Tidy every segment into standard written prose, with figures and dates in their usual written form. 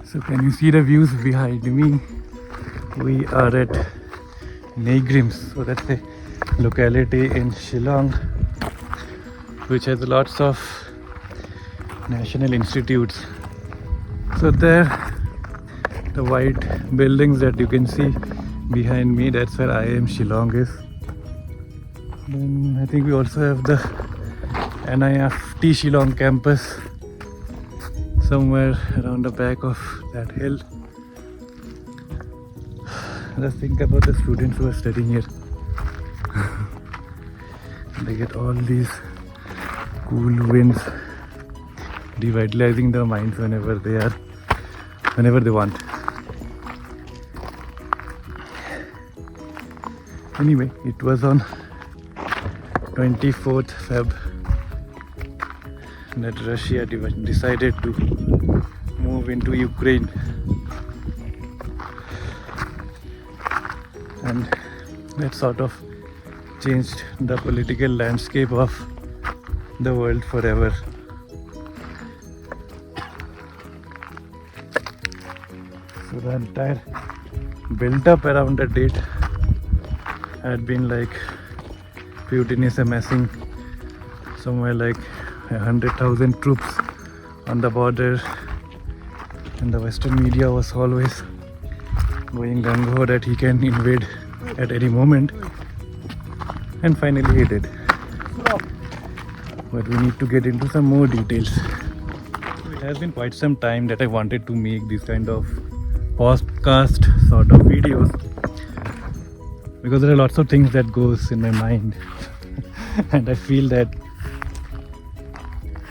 So can you see the views behind me? We are at Negrims, so that's a locality in Shillong which has lots of national institutes. So there, the white buildings that you can see behind me, that's where IIM Shillong is. Then I think we also have the NIFT Shillong campus somewhere around the back of that hill. Just think about the students who are studying here. They get all these cool winds revitalizing their minds whenever they want. Anyway, it was on 24th Feb that Russia decided to move into Ukraine, and that sort of changed the political landscape of the world forever. So the entire build up around the date had been like Putin is amassing somewhere like 100,000 troops on the border, and the Western media was always going gung-ho that he can invade at any moment, and finally he did. But we need to get into some more details. It has been quite some time that I wanted to make these kind of podcast sort of videos, because there are lots of things that goes in my mind and I feel that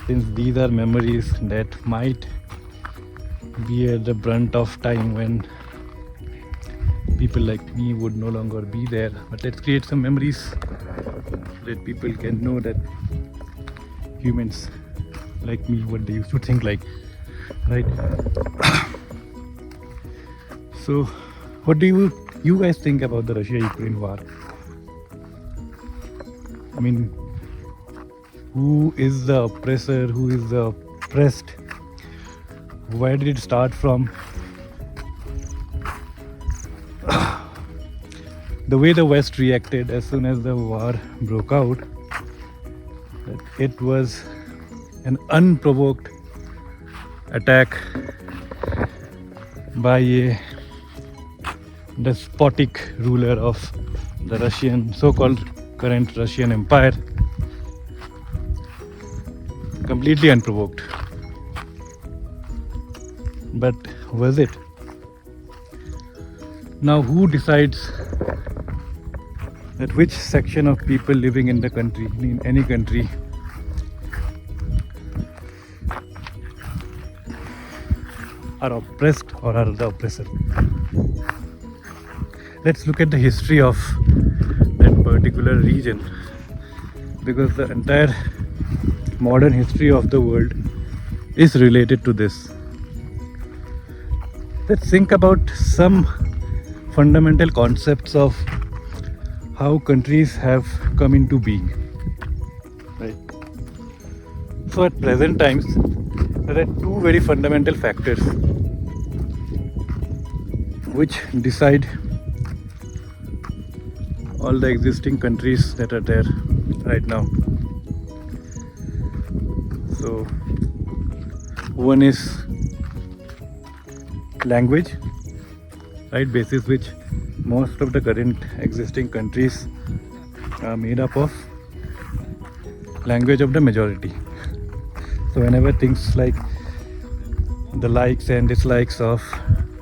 since these are memories that might be at the brunt of time when people like me would no longer be there, but let's create some memories so that people can know that humans like me, what they used to think like, right? So what do you guys think about the Russia-Ukraine war? I mean, who is the oppressor? Who is the oppressed? Where did it start from? The way the West reacted as soon as the war broke out, that it was an unprovoked attack by a despotic ruler of the Russian, so-called current Russian Empire. Completely unprovoked. But was it? Now who decides that which section of people living in the country, in any country, are oppressed or are the oppressor? Let's look at the history of that particular region, because the entire modern history of the world is related to this. Let's think about some fundamental concepts of how countries have come into being, right? So at present times, there are two very fundamental factors which decide all the existing countries that are there right now. So one is language, right, basis which most of the current existing countries are made up of language of the majority. So whenever things like the likes and dislikes of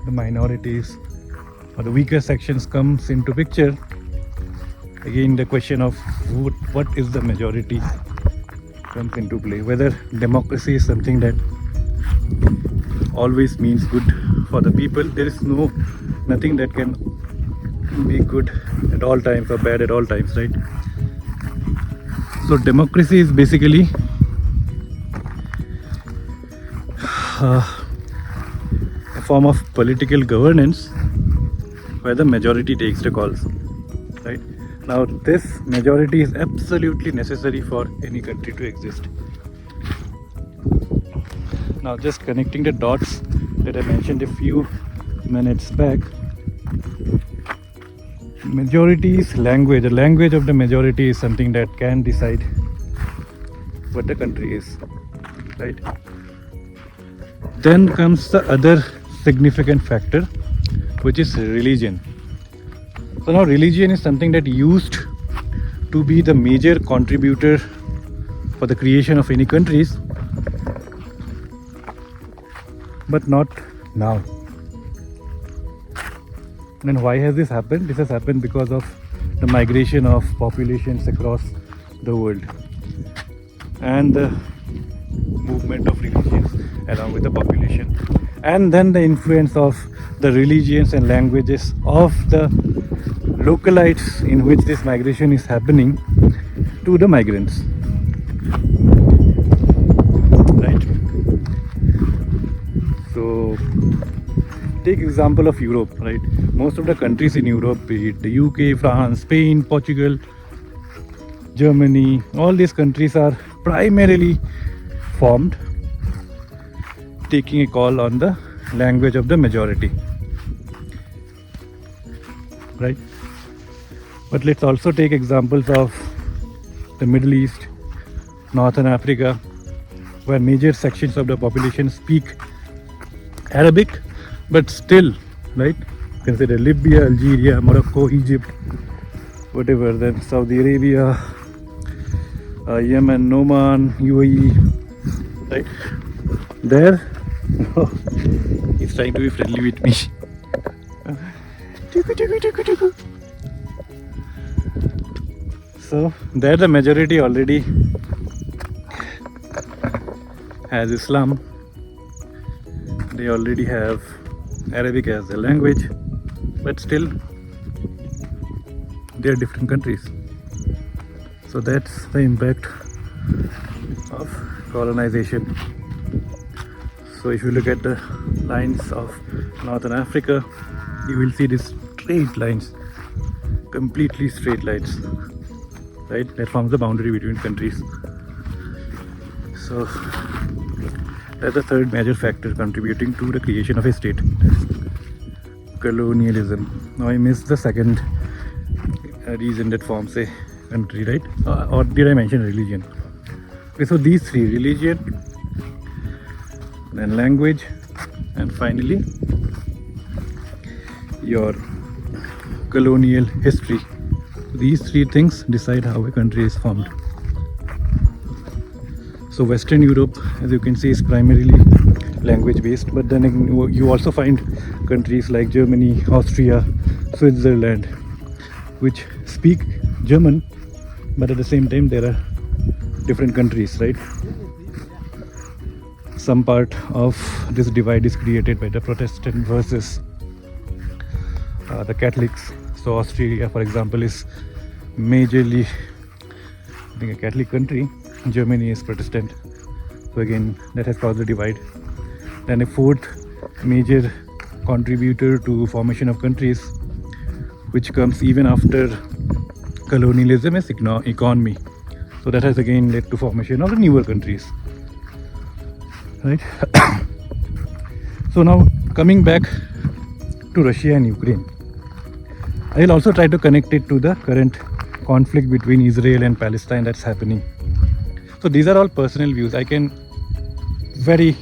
the minorities or the weaker sections comes into picture, again the question of what is the majority comes into play. Whether democracy is something that always means good for the people. There is nothing that can be good at all times or bad at all times, right? So democracy is basically a form of political governance where the majority takes the calls, right? Now this majority is absolutely necessary for any country to exist. Now just connecting the dots that I mentioned a few minutes back. Majority's language, the language of the majority is something that can decide what the country is, right? Then comes the other significant factor, which is religion. So now religion is something that used to be the major contributor for the creation of any countries, but not now. And why has this happened? This has happened because of the migration of populations across the world and the movement of religions along with the population, and then the influence of the religions and languages of the localites in which this migration is happening to the migrants, right? So take example of Europe, right? Most of the countries in Europe, be it the UK, France, Spain, Portugal, Germany, all these countries are primarily formed taking a call on the language of the majority, right? But let's also take examples of the Middle East, Northern Africa, where major sections of the population speak Arabic, but still, right? Consider Libya, Algeria, Morocco, Egypt, whatever, then Saudi Arabia, Yemen, Oman, UAE, right? There, he's trying to be friendly with me. So there the majority already has Islam. They already have Arabic as a language, but still they are different countries. So that's the impact of colonization. So if you look at the lines of Northern Africa, you will see these straight lines, completely straight lines, right? That forms the boundary between countries. So that's the third major factor contributing to the creation of a state. Colonialism. Now I missed the second reason that forms a country, right? Or did I mention religion? Okay, so these three: religion, then language, and finally your colonial history. These three things decide how a country is formed. So Western Europe, as you can see, is primarily language based, but then you also find countries like Germany, Austria, Switzerland, which speak German, but at the same time there are different countries, right? Some part of this divide is created by the Protestant versus the Catholics. So Austria, for example, is majorly, I think, a Catholic country. Germany is Protestant. So again, that has caused a divide. Then a fourth major contributor to formation of countries, which comes even after colonialism, is economy. So that has again led to formation of the newer countries, right? So now coming back to Russia and Ukraine, I will also try to connect it to the current conflict between Israel and Palestine that's happening. So these are all personal views. I can very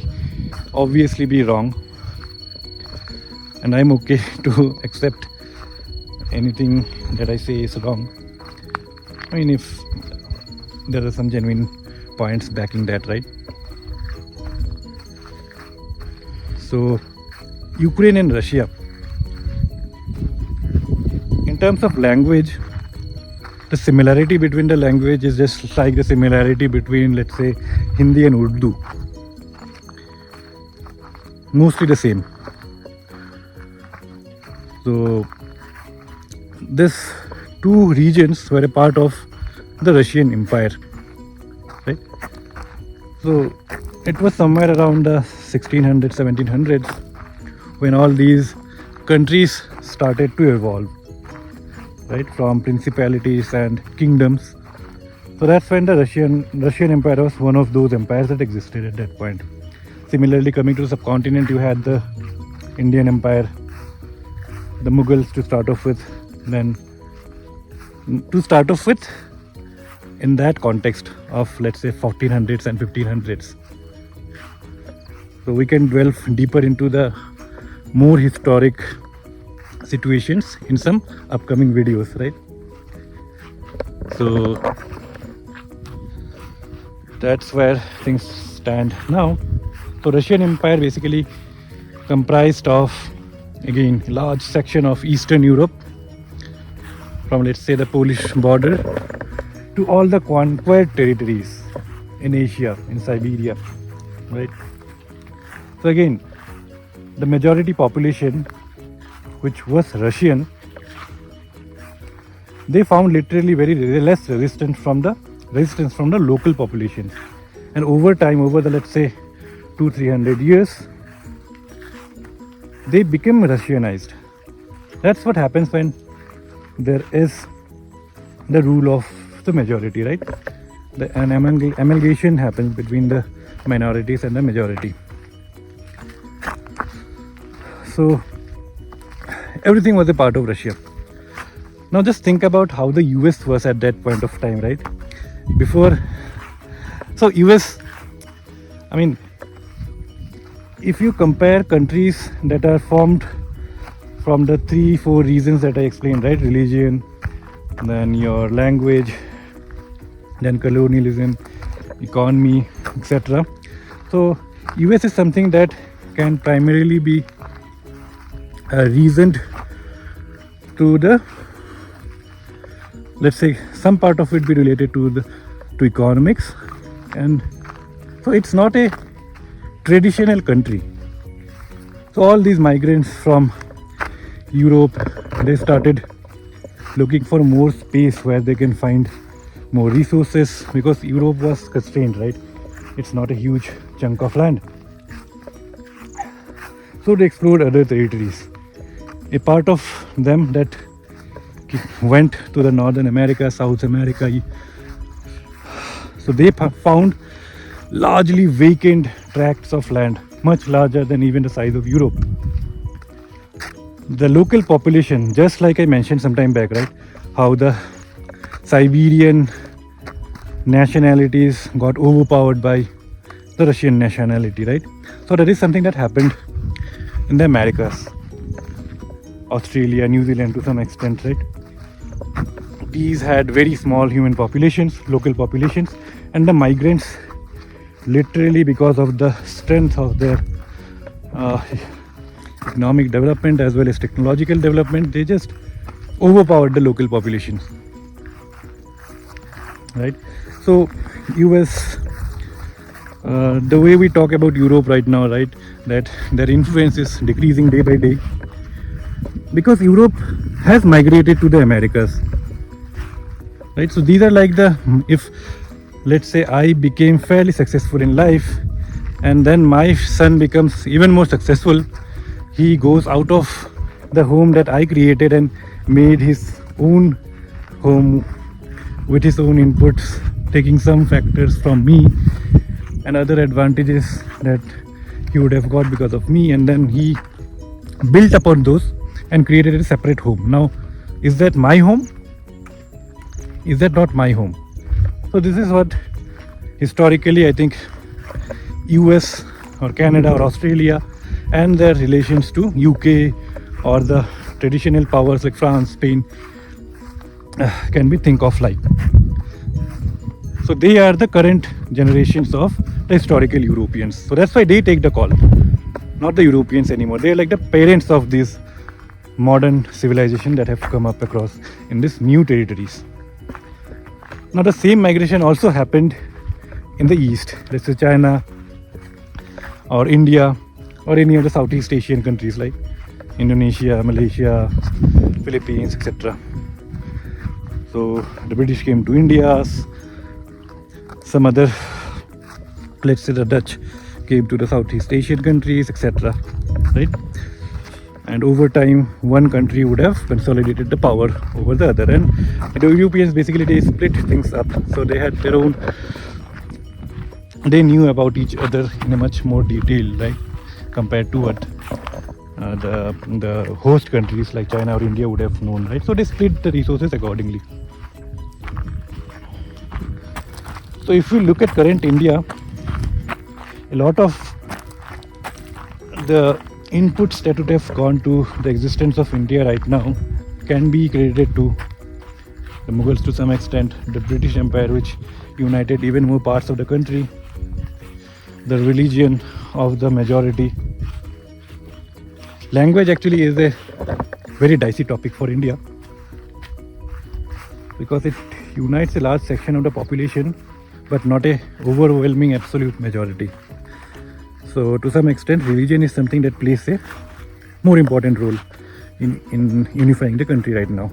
obviously be wrong, and I'm okay to accept anything that I say is wrong. I mean, if there are some genuine points backing that, right? So Ukraine and Russia, in terms of language, the similarity between the language is just like the similarity between, let's say, Hindi and Urdu. Mostly the same. So these two regions were a part of the Russian Empire, right? So it was somewhere around the 1600s, 1700s when all these countries started to evolve, right, from principalities and kingdoms. So that's when the Russian Empire was one of those empires that existed at that point. Similarly, coming to the subcontinent, you had the Indian Empire, the Mughals to start off with. Then to start off with, in that context of, let's say, 1400s and 1500s. So we can delve deeper into the more historic situations in some upcoming videos, right? So that's where things stand now. So Russian Empire basically comprised of, again, large section of Eastern Europe, from, let's say, the Polish border to all the conquered territories in Asia, in Siberia, right? So again, the majority population, which was Russian, they found literally very less resistance from the local populations. And over time, over the, let's say, 200-300 years, they became Russianized. That's what happens when there is the rule of the majority, right? An amalgamation happens between the minorities and the majority. So everything was a part of Russia. Now just think about how the US was at that point of time, right? So US, I mean, if you compare countries that are formed from the 3-4 reasons that I explained, right? Religion, then your language, then colonialism, economy, etc. So US is something that can primarily be reasoned to the, let's say, some part of it be related to economics, and so it's not a traditional country. So all these migrants from Europe, they started looking for more space where they can find more resources, because Europe was constrained, right? It's not a huge chunk of land. So they explored other territories. A part of them that went to the Northern America, South America. So they found largely vacant tracts of land, much larger than even the size of Europe. The local population, just like I mentioned some time back, right? How the Siberian nationalities got overpowered by the Russian nationality, right? So that is something that happened in the Americas, Australia, New Zealand to some extent, right? These had very small human populations, local populations, and the migrants, literally because of the strength of their economic development as well as technological development, they just overpowered the local populations, right? So US, the way we talk about Europe right now, right, that their influence is decreasing day by day, because Europe has migrated to the Americas, right? So these are like if, let's say, I became fairly successful in life and then my son becomes even more successful, he goes out of the home that I created and made his own home with his own inputs, taking some factors from me and other advantages that he would have got because of me, and then he built upon those and created a separate home. Now, is that my home? Is that not my home? So this is what historically I think US or Canada or Australia and their relations to UK or the traditional powers like France, Spain can be think of like. So they are the current generations of the historical Europeans. So that's why they take the call, not the Europeans anymore. They are like the parents of these modern civilization that have come up across in these new territories. Now the same migration also happened in the east, let's say China or India or any of the Southeast Asian countries like Indonesia, Malaysia, Philippines, etc. So the British came to India, some other, let's say the Dutch came to the Southeast Asian countries, etc. Right? And over time, one country would have consolidated the power over the other. And the Europeans basically, they split things up. So they had their own they knew about each other in a much more detail, right, compared to what the host countries like China or India would have known, right? So they split the resources accordingly. So if you look at current India, a lot of the inputs that would have gone to the existence of India right now can be credited to the Mughals to some extent, the British Empire, which united even more parts of the country, the religion of the majority. Language actually is a very dicey topic for India because it unites a large section of the population but not a overwhelming absolute majority. So to some extent religion is something that plays a more important role in unifying the country right now.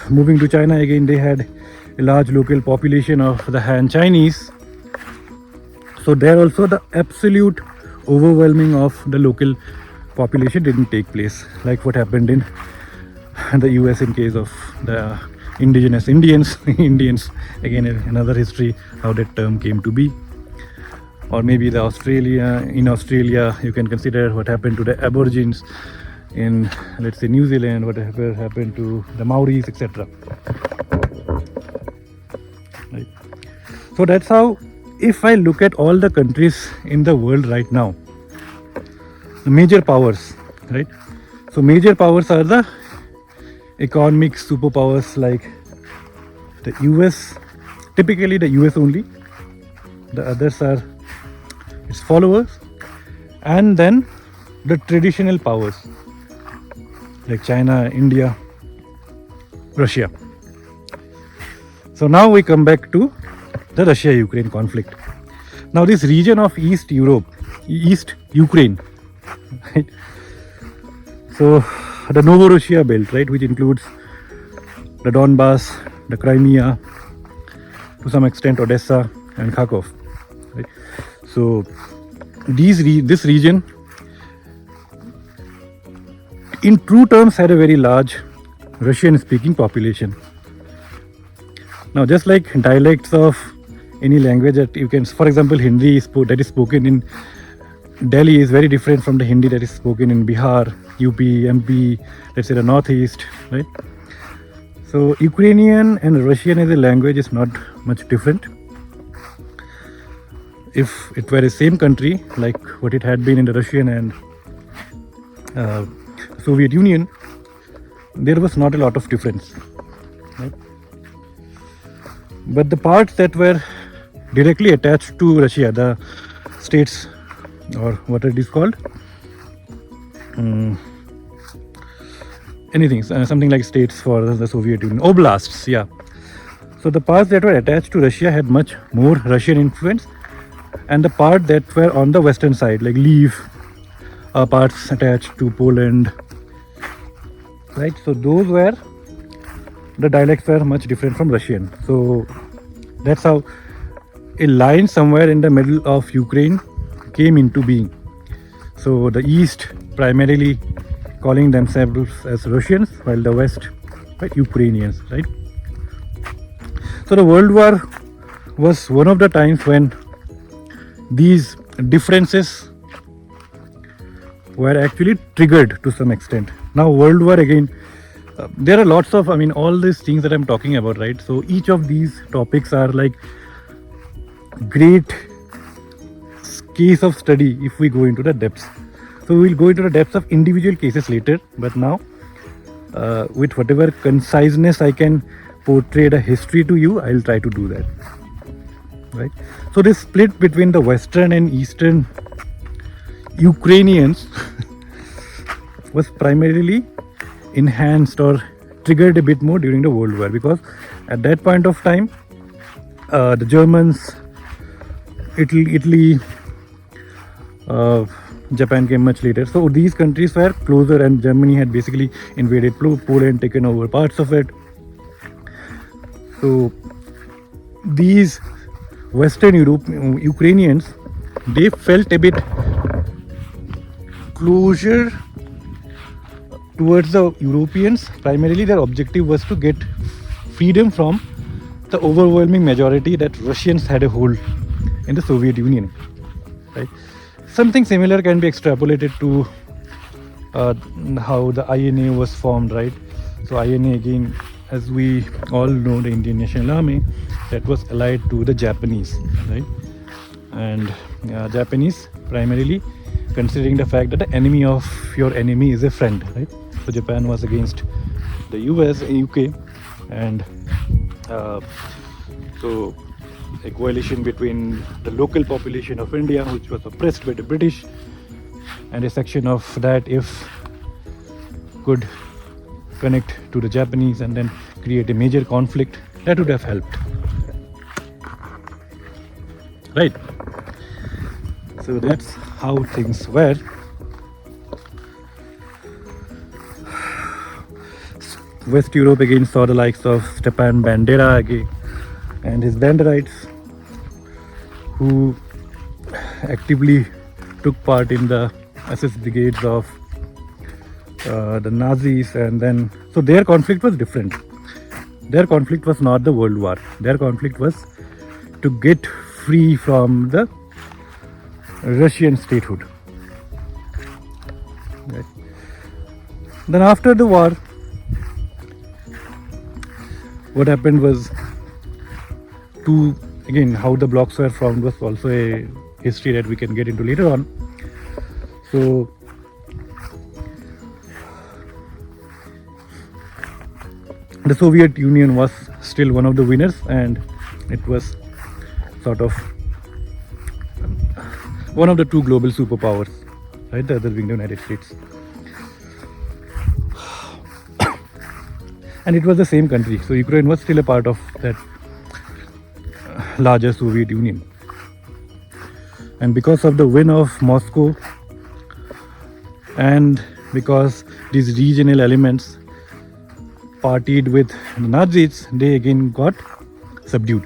Moving to China again, they had a large local population of the Han Chinese. So there also the absolute overwhelming of the local population didn't take place, like what happened in the US in case of the indigenous Indians. Indians, again another history how that term came to be. Or maybe in Australia you can consider what happened to the Aborigines in, let's say, New Zealand, whatever happened to the Maoris, etc. Right. So that's how, if I look at all the countries in the world right now, the major powers, right? So major powers are the economic superpowers like the US, typically the US only. The others are its followers, and then the traditional powers like China, India, Russia. So now we come back to the Russia-Ukraine conflict. Now this region of East Europe, East Ukraine, right? So the Novorossiya belt, right, which includes the Donbass, the Crimea, to some extent Odessa and Kharkov, right? So this region in true terms had a very large Russian speaking population. Now just like dialects of any language that you can, for example, Hindi that is spoken in Delhi is very different from the Hindi that is spoken in Bihar, UP, MP, let's say the Northeast, right? So Ukrainian and Russian as a language is not much different. If it were the same country like what it had been in the Russian and Soviet Union, there was not a lot of difference, right? But the parts that were directly attached to Russia, the states, or what it is called, anything, something like states for the Soviet Union, oblasts, yeah. So the parts that were attached to Russia had much more Russian influence, and the part that were on the western side, like Lviv, parts attached to Poland, right? So those were, the dialects were much different from Russian. So that's how a line somewhere in the middle of Ukraine came into being. So the East primarily calling themselves as Russians, while the West, right, Ukrainians, right? So the World War was one of the times when these differences were actually triggered to some extent. Now World War again, there are lots of, all these things that I'm talking about, right? So each of these topics are like great case of study if we go into the depths. So we'll go into the depths of individual cases later, but now with whatever conciseness I can portray the history to you, I'll try to do that, right? So this split between the Western and Eastern Ukrainians was primarily enhanced or triggered a bit more during the World War, because at that point of time the Germans, Italy, Japan came much later. So these countries were closer, and Germany had basically invaded Poland, taken over parts of it. So these Western Ukrainians, they felt a bit closer towards the Europeans. Primarily their objective was to get freedom from the overwhelming majority that Russians had a hold in the Soviet Union, right? Something similar can be extrapolated to how the INA was formed, right? So INA, again, as we all know, the Indian National Army, that was allied to the Japanese, right? And Japanese primarily considering the fact that the enemy of your enemy is a friend, right? So Japan was against the US and UK, and so a coalition between the local population of India, which was oppressed by the British, and a section of that, if could connect to the Japanese and then create a major conflict, that would have helped, right? So that's how things were. West Europe again saw the likes of Stepan Bandera again and his banderites, who actively took part in the SS brigades of the Nazis, and then so their conflict was different. Their conflict was not the World War. Their conflict was to get free from the Russian statehood. Right. Then after the war, what happened was again, how the blocks were formed was also a history that we can get into later on. So the Soviet Union was still one of the winners, and it was sort of one of the two global superpowers, right? The other being the United States. And it was the same country, so Ukraine was still a part of that larger Soviet Union. And because of the win of Moscow, and because these regional elements partied with the Nazis, they again got subdued.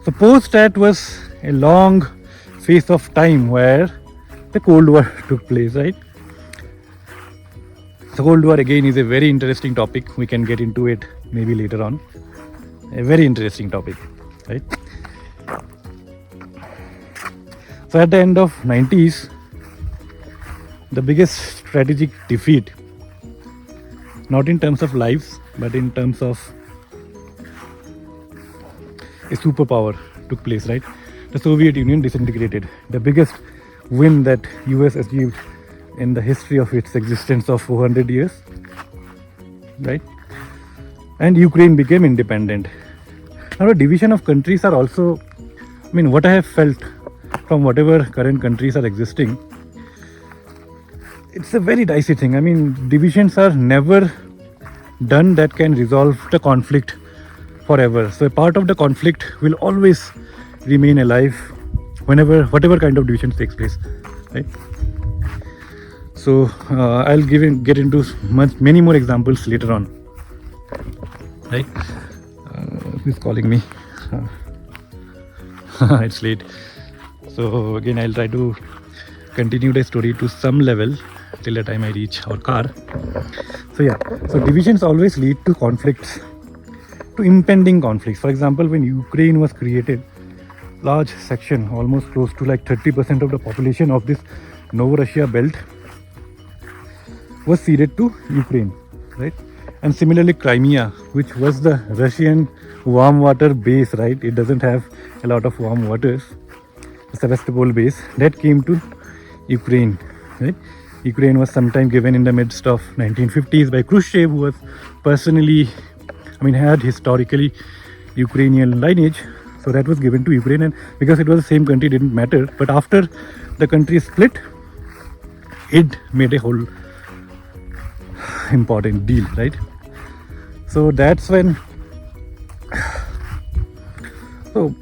So post that was a long phase of time where the Cold War took place, right? The Cold War again is a very interesting topic. We can get into it maybe later on. A very interesting topic, right? So at the end of 90s, the biggest strategic defeat, not in terms of lives, but in terms of a superpower, took place, right? The Soviet Union disintegrated. The biggest win that US achieved in the history of its existence of 400 years, right? And Ukraine became independent. Now the division of countries are also, I mean, what I have felt from whatever current countries are existing, it's a very dicey thing. I mean, divisions are never done that can resolve the conflict forever. So a part of the conflict will always remain alive whatever kind of division takes place, right? So I'll get into many more examples later on, right? Who's calling me? It's late. So again, I'll try to continue the story to some level till the time I reach our car. So yeah, so divisions always lead to conflicts, to impending conflicts. For example, when Ukraine was created, large section, almost close to like 30% of the population of this Novorussia belt was ceded to Ukraine, right? And similarly, Crimea, which was the Russian warm water base, right? It doesn't have a lot of warm waters. The Sevastopol base that came to Ukraine, right? Ukraine was sometime given in the midst of 1950s by Khrushchev, who was personally, I mean, had historically Ukrainian lineage. So that was given to Ukraine, and because it was the same country, it didn't matter. But after the country split, it made a whole important deal, right? So that's when, so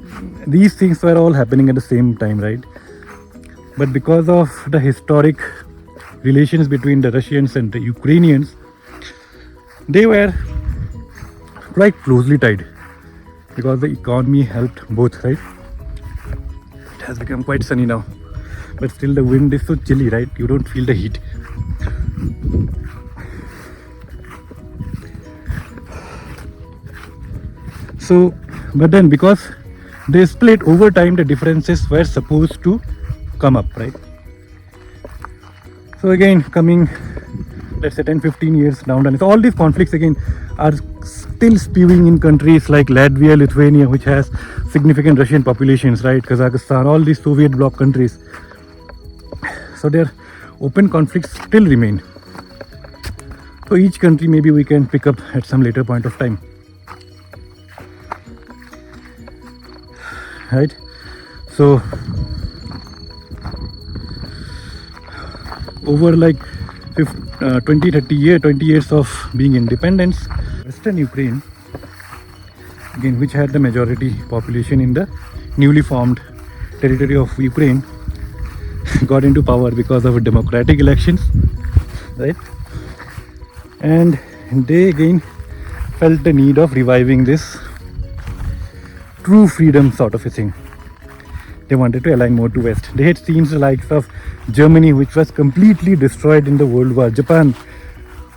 these things were all happening at the same time, right? But because of the historic relations between the Russians and the Ukrainians, they were quite closely tied, because the economy helped both, right? It has become quite sunny now, but still the wind is so chilly, right? You don't feel the heat. So, but then because they split over time. The differences were supposed to come up, right? So again, coming, let's say 10-15 years down the line, so all these conflicts again are still spewing in countries like Latvia, Lithuania, which has significant Russian populations, right? Kazakhstan, all these Soviet bloc countries. So their open conflicts still remain. So each country maybe we can pick up at some later point of time, right? So over like 20 years of being independence, Western Ukraine, again, which had the majority population in the newly formed territory of Ukraine, got into power because of democratic elections, right? And they again felt the need of reviving this true freedom sort of a thing. They wanted to align more to West. They had seen the likes of Germany, which was completely destroyed in the World War, Japan,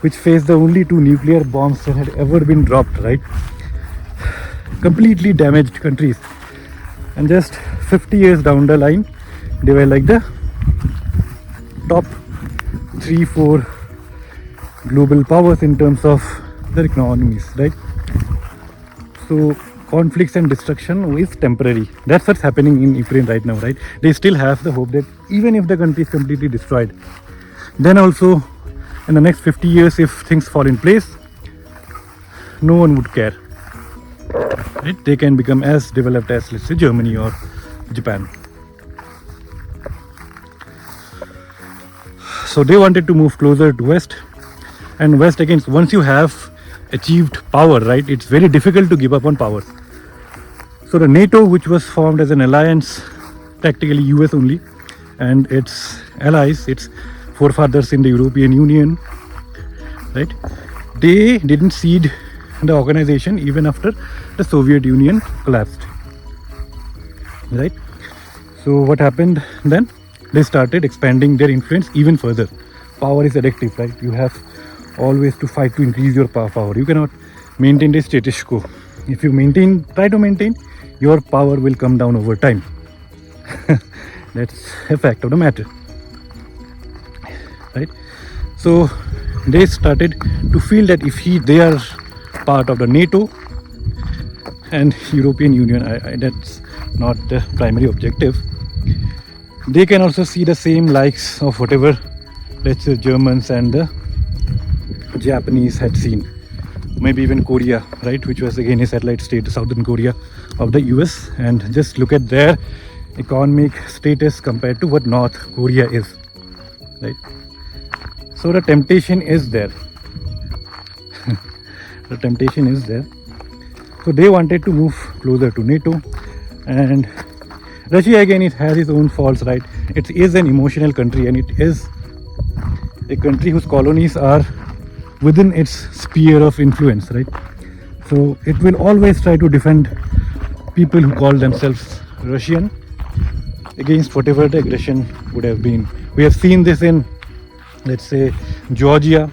which faced the only 2 nuclear bombs that had ever been dropped, right? Completely damaged countries. And just 50 years down the line, they were like the top 3-4 global powers in terms of their economies, right? So conflicts and destruction is temporary. That's what's happening in Ukraine right now, right? They still have the hope that even if the country is completely destroyed, then also in the next 50 years, if things fall in place, no one would care, right? They can become as developed as, let's say, Germany or Japan. So they wanted to move closer to West, and West, again, once you have achieved power, right, it's very difficult to give up on power. So the NATO, which was formed as an alliance, practically US only, and its allies, its forefathers in the European Union, right, they didn't cede the organization even after the Soviet Union collapsed, right? So what happened then? They started expanding their influence even further. Power is addictive, right? You have always to fight to increase your power. You cannot maintain the status quo. If you try to maintain, your power will come down over time. That's a fact of the matter, right? So they started to feel that if they are part of the NATO and European Union, that's not the primary objective. They can also see the same likes of whatever, let's say, Germans and the Japanese had seen, maybe even Korea, right, which was again a satellite state, Southern Korea of the US, and just look at their economic status compared to what North Korea is, right? So the temptation is there. The temptation is there. So they wanted to move closer to NATO, and Russia, again, it has its own faults, right? It is an emotional country, and it is a country whose colonies are within its sphere of influence, right? So it will always try to defend people who call themselves Russian against whatever the aggression would have been. We have seen this in, let's say, Georgia.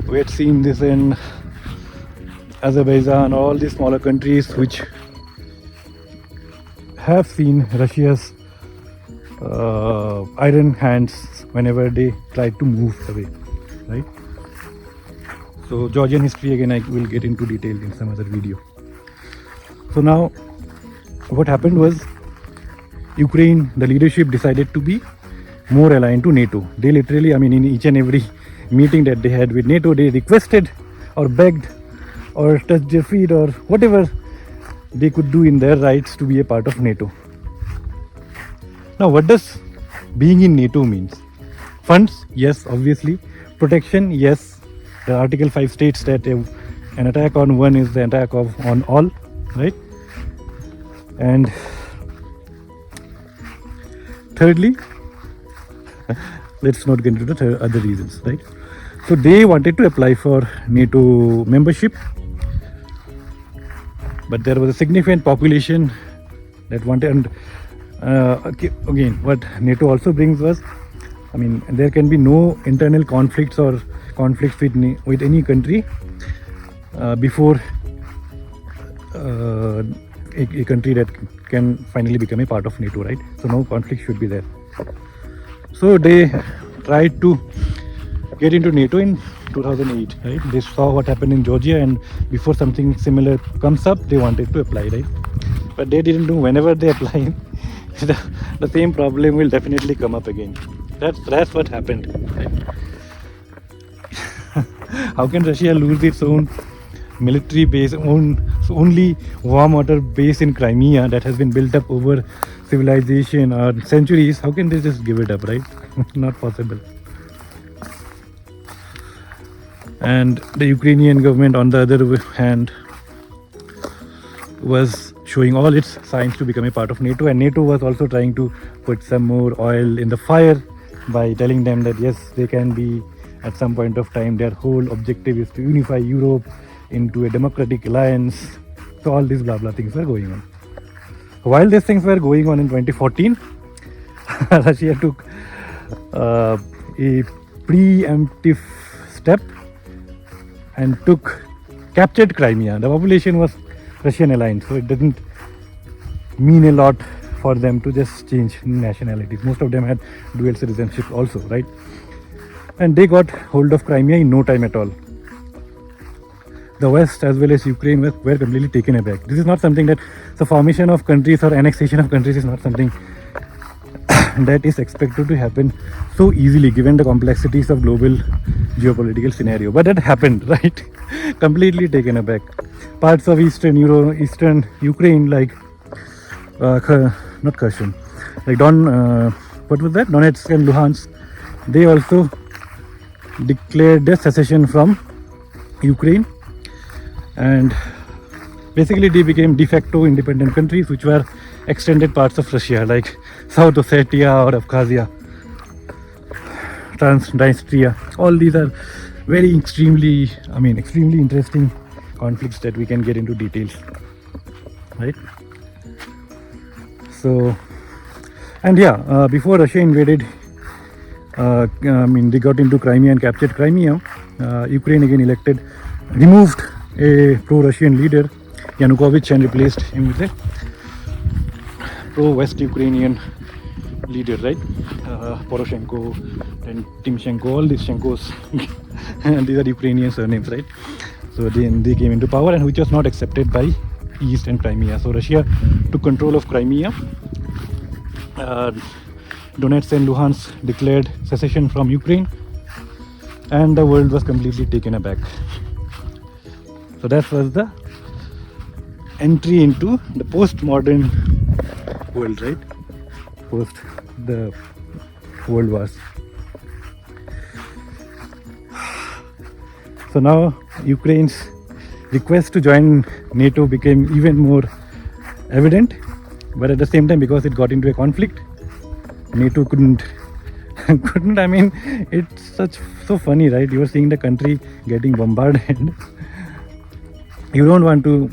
We had seen this in Azerbaijan, all these smaller countries which have seen Russia's iron hands whenever they tried to move away, right? So Georgian history, again, I will get into detail in some other video. So now what happened was, Ukraine, the leadership decided to be more aligned to NATO. They literally, I mean, in each and every meeting that they had with NATO, they requested or begged or touched their feet or whatever they could do in their rights to be a part of NATO. Now, what does being in NATO means? Funds, yes, obviously. Protection, yes. The Article 5 states that an attack on one is the attack on all, right? And thirdly, let's not get into the other reasons, right? So they wanted to apply for NATO membership, but there was a significant population that wanted, and again, what NATO also brings was, I mean, there can be no internal conflicts or conflicts with any country before a country that can finally become a part of NATO, right? So no conflict should be there. So they tried to get into NATO in 2008, right? They saw what happened in Georgia, and before something similar comes up, they wanted to apply, right? But they didn't know whenever they apply, the same problem will definitely come up again. That's what happened, right? How can Russia lose its own military base, only warm water base in Crimea that has been built up over civilization or centuries? How can they just give it up, right? Not possible. And the Ukrainian government, on the other hand, was showing all its signs to become a part of NATO, and NATO was also trying to put some more oil in the fire by telling them that yes, they can be at some point of time. Their whole objective is to unify Europe into a democratic alliance. So all these blah blah things were going on. While these things were going on in 2014, Russia took a preemptive step and captured Crimea. The population was Russian aligned, so it didn't mean a lot for them to just change nationalities. Most of them had dual citizenship also, right? And they got hold of Crimea in no time at all. The West as well as Ukraine were completely taken aback. This is not something that the formation of countries or annexation of countries is not something that is expected to happen so easily given the complexities of global geopolitical scenario. But that happened, right? Completely taken aback. Parts of Eastern Ukraine, like not Kherson, like Donetsk and Luhansk, they also declared their secession from Ukraine, and basically they became de facto independent countries, which were extended parts of Russia, like South Ossetia or Abkhazia, Transnistria. All these are extremely interesting conflicts that we can get into details, right? So, and before Russia invaded, they got into Crimea and captured Crimea. Ukraine again removed a pro-Russian leader, Yanukovych, and replaced him with a pro-West Ukrainian leader, right? Poroshenko and Timoshenko, all these Shenkos, and these are Ukrainian surnames, right? So they came into power, and which was not accepted by East and Crimea. So Russia took control of Crimea. Donetsk and Luhansk declared secession from Ukraine, and the world was completely taken aback. So that was the entry into the postmodern world, right? Post the world wars. So now Ukraine's request to join NATO became even more evident, but at the same time, because it got into a conflict, NATO couldn't. I mean, it's so funny, right? You are seeing the country getting bombarded. You don't want to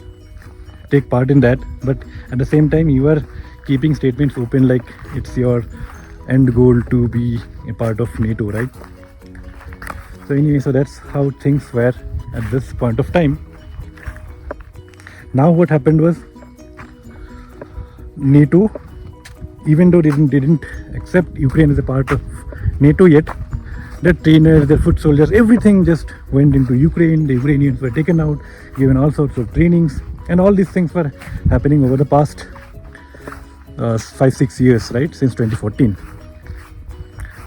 take part in that, but at the same time, you are keeping statements open like it's your end goal to be a part of NATO, right? So anyway, so that's how things were at this point of time. Now what happened was, NATO, even though they didn't accept Ukraine as a part of NATO yet, their trainers, their foot soldiers, everything just went into Ukraine. The Ukrainians were taken out, given all sorts of trainings, and all these things were happening over the past 5-6 years, right, since 2014.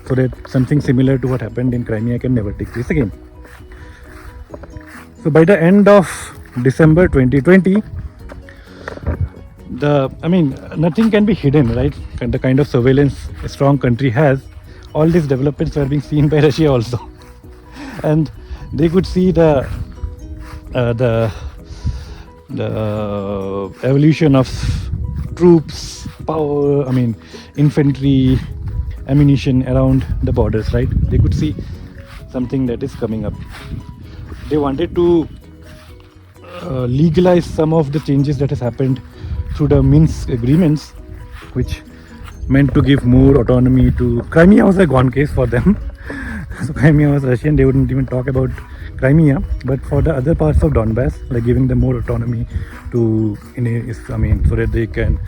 So that something similar to what happened in Crimea can never take place again. So by the end of December 2020, nothing can be hidden, right? And the kind of surveillance a strong country has, all these developments were being seen by Russia also, and they could see the evolution of troops, power, infantry, ammunition around the borders, right? They could see something that is coming up. They wanted to legalize some of the changes that has happened through the Minsk agreements, which meant to give more autonomy to Crimea. Was a gone case for them. So Crimea was Russian. They wouldn't even talk about Crimea, but for the other parts of Donbass, like giving them more autonomy so that they can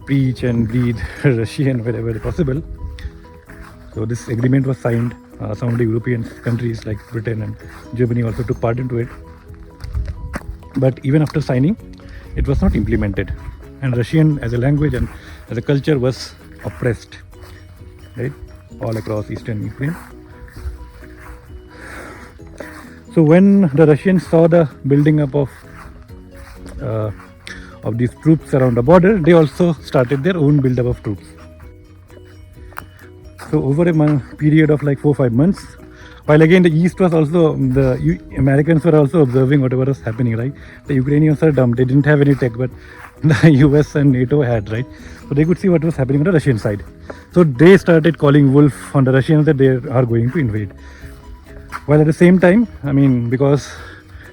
preach and breathe Russian wherever possible. So this agreement was signed. Some of the European countries like Britain and Germany also took part into it. But even after signing, it was not implemented. And Russian as a language and as a culture was oppressed, right, all across eastern Ukraine. So when the Russians saw the building up of these troops around the border, they also started their own build-up of troops. So over a period of like 4-5 months, while again the East was also, the Americans were also observing whatever was happening, right? The Ukrainians are dumb, they didn't have any tech, but the US and NATO had, right? So they could see what was happening on the Russian side. So they started calling wolf on the Russians that they are going to invade. While at the same time, because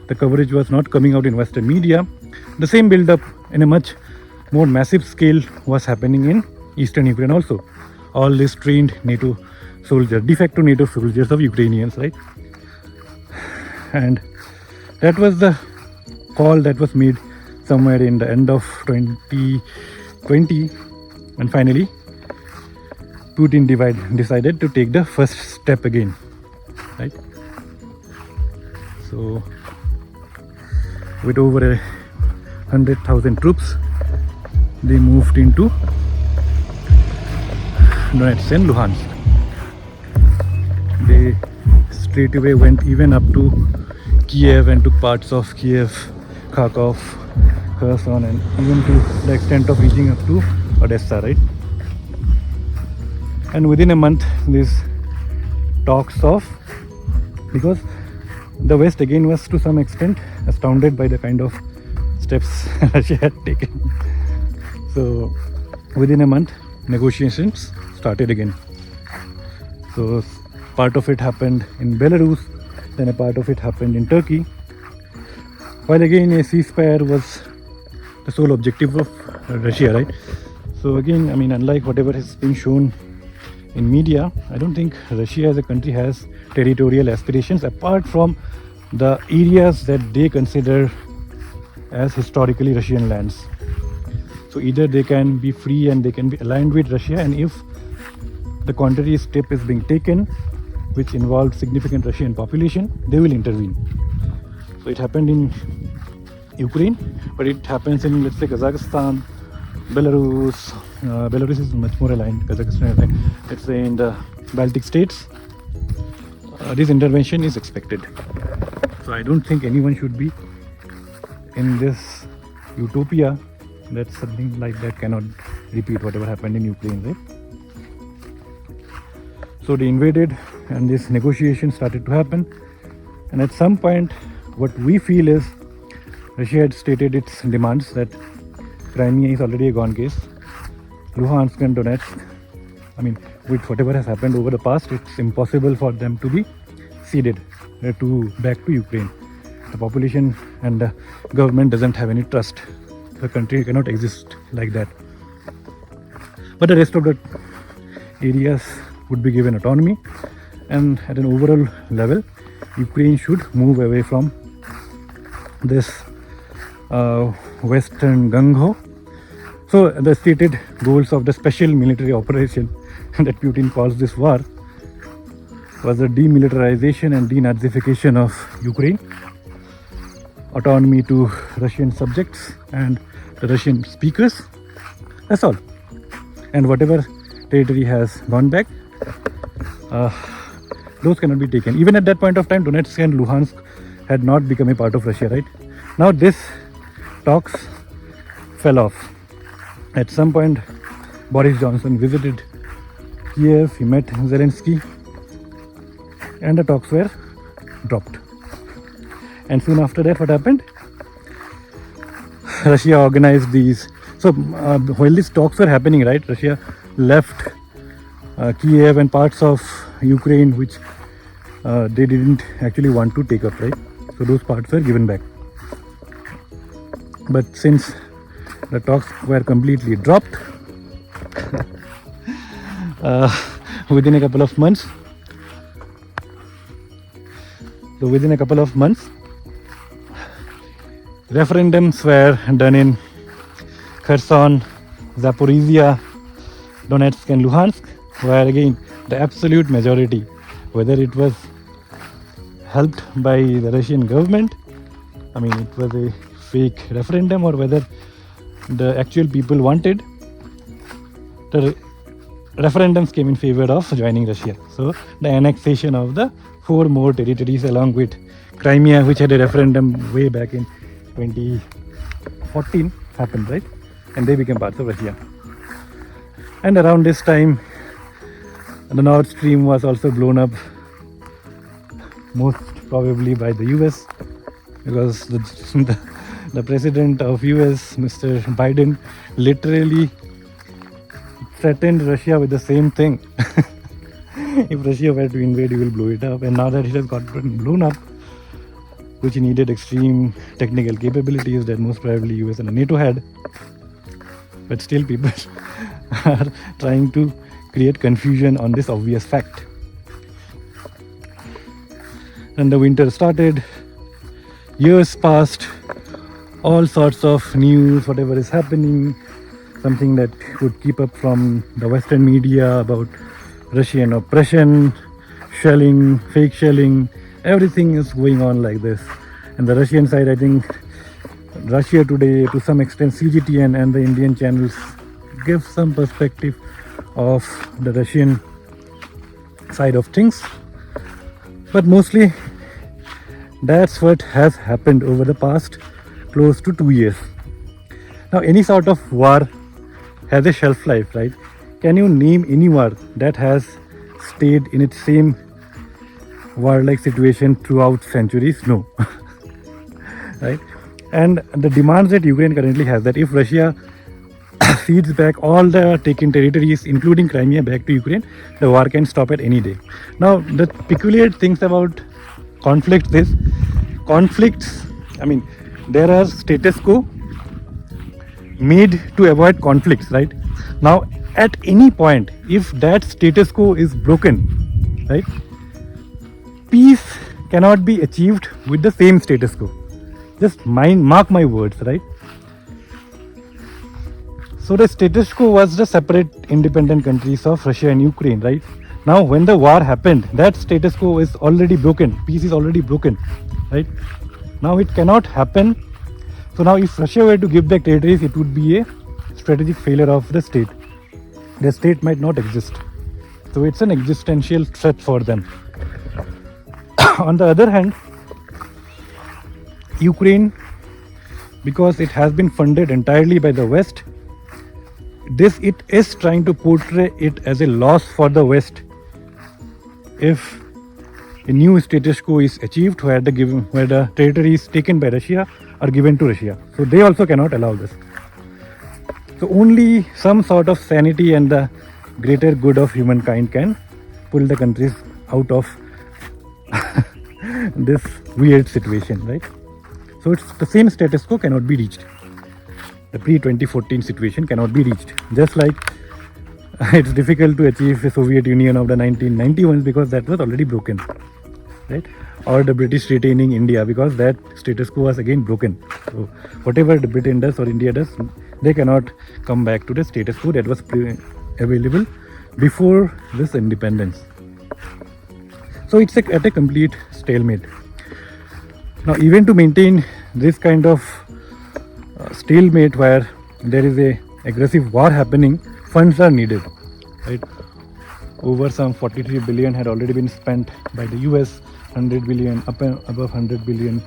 the coverage was not coming out in Western media, the same build-up in a much more massive scale was happening in Eastern Ukraine also. All these trained NATO soldiers, de facto NATO soldiers of Ukrainians, right? And that was the call that was made somewhere in the end of 2020, and finally Putin decided to take the first step again, right? So with over 100,000 troops, they moved into Donetsk and Luhansk. They straight away went even up to Kiev and took parts of Kiev, Kharkov, Kherson, and even to the extent of reaching up to Odessa, right? And within a month, these talks of, because the West again was to some extent astounded by the kind of steps Russia had taken. So within a month, negotiations started again. So part of it happened in Belarus, then a part of it happened in Turkey. While again a ceasefire was the sole objective of Russia, right? So again, unlike whatever has been shown in media, I don't think Russia as a country has territorial aspirations apart from the areas that they consider as historically Russian lands. So either they can be free and they can be aligned with Russia, and if the contrary step is being taken, which involves significant Russian population, they will intervene. So it happened in Ukraine, but it happens in, let's say, Kazakhstan, Belarus. Belarus is much more aligned, Kazakhstan is aligned. Let's say in the Baltic states, this intervention is expected. So I don't think anyone should be in this utopia that something like that cannot repeat whatever happened in Ukraine, right? So they invaded and this negotiation started to happen, and at some point what we feel is Russia had stated its demands that Crimea is already a gone case. Luhansk and Donetsk, with whatever has happened over the past, it's impossible for them to be ceded back to Ukraine. The population and the government doesn't have any trust. The country cannot exist like that. But the rest of the areas would be given autonomy, and at an overall level, Ukraine should move away from this Western gung-ho. So the stated goals of the special military operation that Putin calls this war was the demilitarization and denazification of Ukraine, autonomy to Russian subjects and the Russian speakers. That's all. And whatever territory has gone back, those cannot be taken. Even at that point of time, Donetsk and Luhansk had not become a part of Russia, right? Now this talks fell off. At some point, Boris Johnson visited Kiev, he met Zelensky, and the talks were dropped. And soon after that, what happened? Russia organized these. So while these talks were happening, right, Russia left Kiev and parts of Ukraine which they didn't actually want to take up, right? So those parts were given back. But since the talks were completely dropped, within a couple of months, So within a couple of months, referendums were done in Kherson, Zaporizhia, Donetsk and Luhansk, where again the absolute majority, whether it was helped by the Russian government, I mean it was a fake referendum, or whether the actual people wanted, the referendums came in favor of joining Russia. So the annexation of the 4 more territories along with Crimea, which had a referendum way back in 2014, happened, right? And they became parts of Russia. And around this time, the Nord Stream was also blown up, most probably by the US, because the president of US, Mr. Biden, literally threatened Russia with the same thing. If Russia were to invade, he will blow it up. And now that it has gotten blown up, which needed extreme technical capabilities that most probably US and NATO had, but still people are trying to create confusion on this obvious fact. And the winter started, years passed, all sorts of news, whatever is happening, something that could keep up from the Western media about Russian oppression, shelling, fake shelling, everything is going on like this. And the Russian side, I think Russia Today, to some extent CGTN and the Indian channels give some perspective of the Russian side of things, but mostly that's what has happened over the past close to 2 years. Now any sort of war has a shelf life, right? Can you name any war that has stayed in its same war-like situation throughout centuries? No. Right? And the demands that Ukraine currently has, that if Russia cedes back all the taken territories, including Crimea, back to Ukraine, the war can stop at any day. Now, the peculiar things about conflicts is, I mean, there are status quo made to avoid conflicts, right? Now, at any point, if that status quo is broken, right, peace cannot be achieved with the same status quo. Just mark my words, right? So the status quo was the separate independent countries of Russia and Ukraine, right? Now when the war happened, that status quo is already broken. Peace is already broken, right? Now it cannot happen. So now if Russia were to give back territories, it would be a strategic failure of the state. The state might not exist. So it's an existential threat for them. On the other hand, Ukraine, because it has been funded entirely by the West, it is trying to portray it as a loss for the West if a new status quo is achieved where the territories taken by Russia are given to Russia. So they also cannot allow this. So only some sort of sanity and the greater good of humankind can pull the countries out of this weird situation, right? So it's the same status quo cannot be reached. The pre-2014 situation cannot be reached. Just like it's difficult to achieve the Soviet Union of the 1991 because that was already broken, right? Or the British retaining India because that status quo was again broken. So whatever the Britain does or India does, they cannot come back to the status quo that was available before this independence. So it's at a complete stalemate. Now even to maintain this kind of stalemate where there is a aggressive war happening, funds are needed, right? Over some 43 billion had already been spent by the US, 100 billion, above 100 billion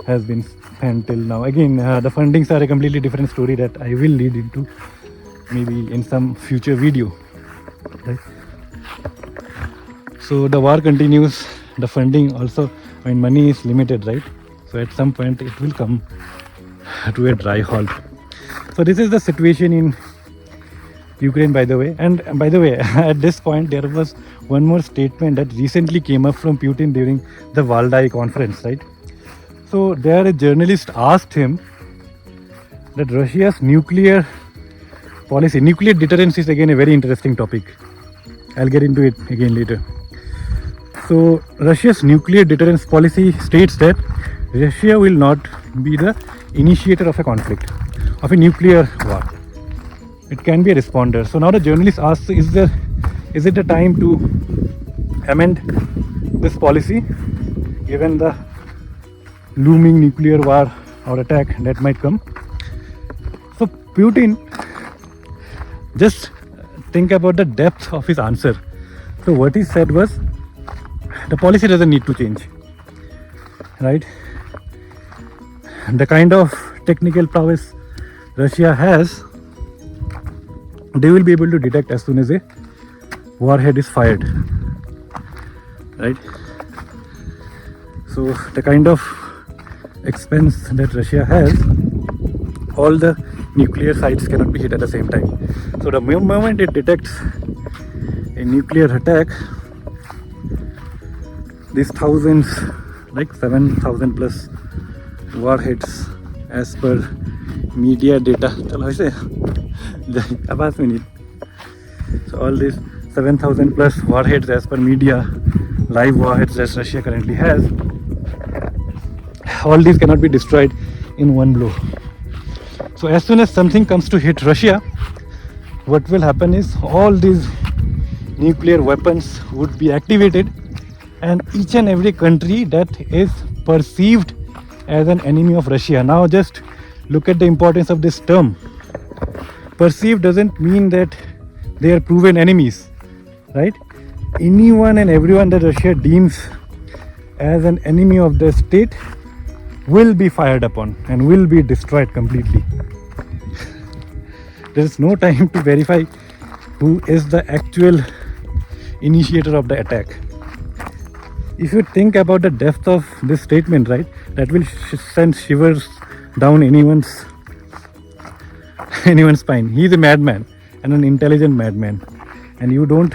has been spent till now. Again, the fundings are a completely different story that I will lead into maybe in some future video, right? So the war continues, the funding also, I mean money is limited, right? So at some point it will come to a dry halt. So this is the situation in Ukraine, by the way. And by the way, at this point there was one more statement that recently came up from Putin during the Valdai conference, right? So there a journalist asked him that Russia's nuclear policy, nuclear deterrence is again a very interesting topic. I'll get into it again later. So Russia's nuclear deterrence policy states that Russia will not be the initiator of a conflict, of a nuclear war. It can be a responder. So now the journalist asks, is it the time to amend this policy given the looming nuclear war or attack that might come? So Putin, just think about the depth of his answer. So what he said was, the policy doesn't need to change, right? The kind of technical prowess Russia has, they will be able to detect as soon as a warhead is fired, right? So the kind of expense that Russia has, all the nuclear sites cannot be hit at the same time. So the moment it detects a nuclear attack, these thousands, like 7,000 plus warheads as per media data. So all these 7,000 plus warheads as per media, live warheads that Russia currently has, all these cannot be destroyed in one blow. So as soon as something comes to hit Russia, what will happen is all these nuclear weapons would be activated, and each and every country that is perceived as an enemy of Russia. Now just look at the importance of this term. Perceived doesn't mean that they are proven enemies, right? Anyone and everyone that Russia deems as an enemy of the state will be fired upon and will be destroyed completely. There is no time to verify who is the actual initiator of the attack. If you think about the depth of this statement, right, that will send shivers down anyone's spine. He is a madman and an intelligent madman, and you don't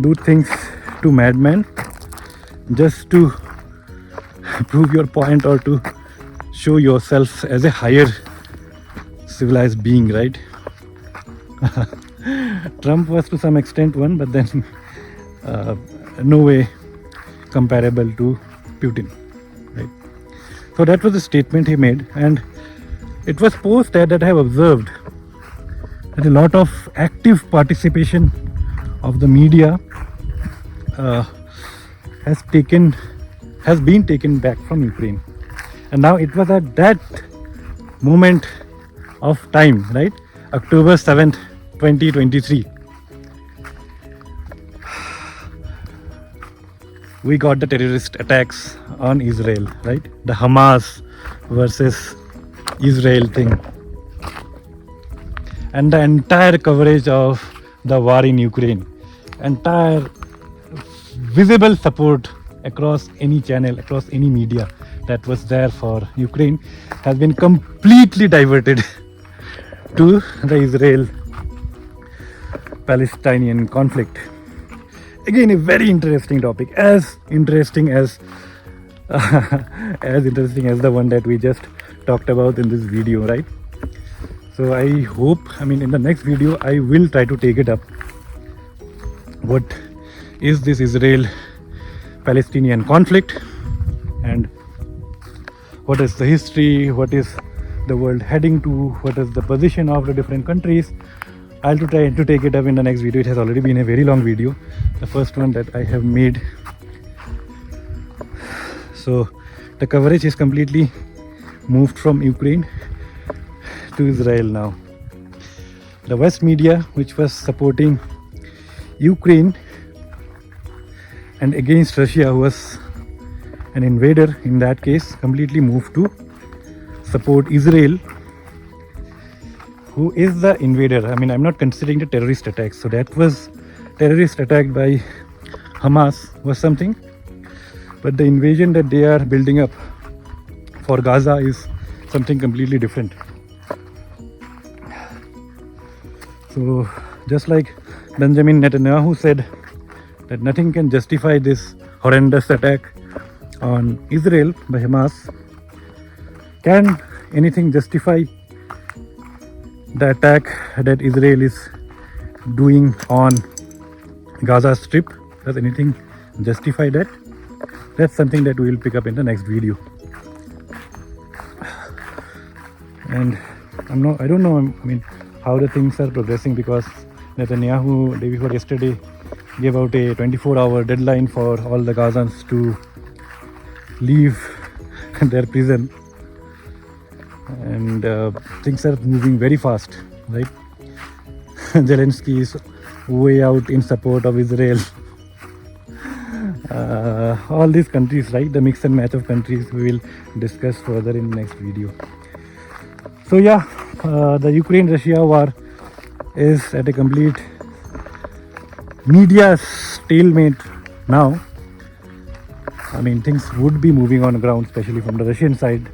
do things to madman just to prove your point or to show yourself as a higher civilized being, right? Trump was to some extent one, but then no way comparable to Putin, right? So that was the statement he made, and it was post that I have observed that a lot of active participation of the media has been taken back from Ukraine. And now it was at that moment of time, right? October 7th, 2023. We got the terrorist attacks on Israel, right? The Hamas versus Israel thing. And the entire coverage of the war in Ukraine. Entire visible support across any channel, across any media that was there for Ukraine has been completely diverted to the Israel-Palestinian conflict. Again, a very interesting topic, as interesting as the one that we just talked about in this video, right? So I hope, in the next video, I will try to take it up. What is this Israel-Palestinian conflict, and what is the history, what is the world heading to, what is the position of the different countries. I'll try to take it up in the next video. It has already been a very long video, the first one that I have made. So the coverage is completely moved from Ukraine to Israel now. The West media, which was supporting Ukraine and against Russia, who was an invader in that case, completely moved to support Israel, who is the invader. I'm not considering the terrorist attacks. So that was terrorist attack by Hamas was something, but the invasion that they are building up for Gaza is something completely different. So just like Benjamin Netanyahu said that nothing can justify this horrendous attack on Israel by Hamas, can anything justify the attack that Israel is doing on Gaza Strip? Does anything justify that, that's something that we will pick up in the next video. And I don't know, I mean, how the things are progressing, because Netanyahu day before yesterday gave out a 24-hour deadline for all the Gazans to leave their prison, and things are moving very fast, right? Zelensky is way out in support of Israel. All these countries, right? The mix and match of countries we will discuss further in the next video. So yeah, the Ukraine-Russia war is at a complete media stalemate now. I mean, things would be moving on ground, especially from the Russian side.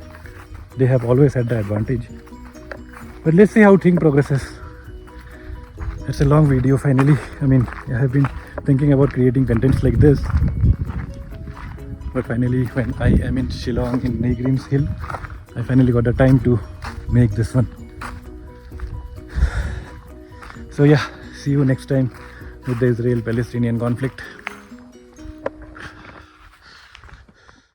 They have always had the advantage. But let's see how things progresses. It's a long video finally. I mean, I have been thinking about creating contents like this. But finally, when I am in Shillong in Nagrin's Hill, I finally got the time to make this one. So yeah, see you next time with the Israel-Palestinian conflict.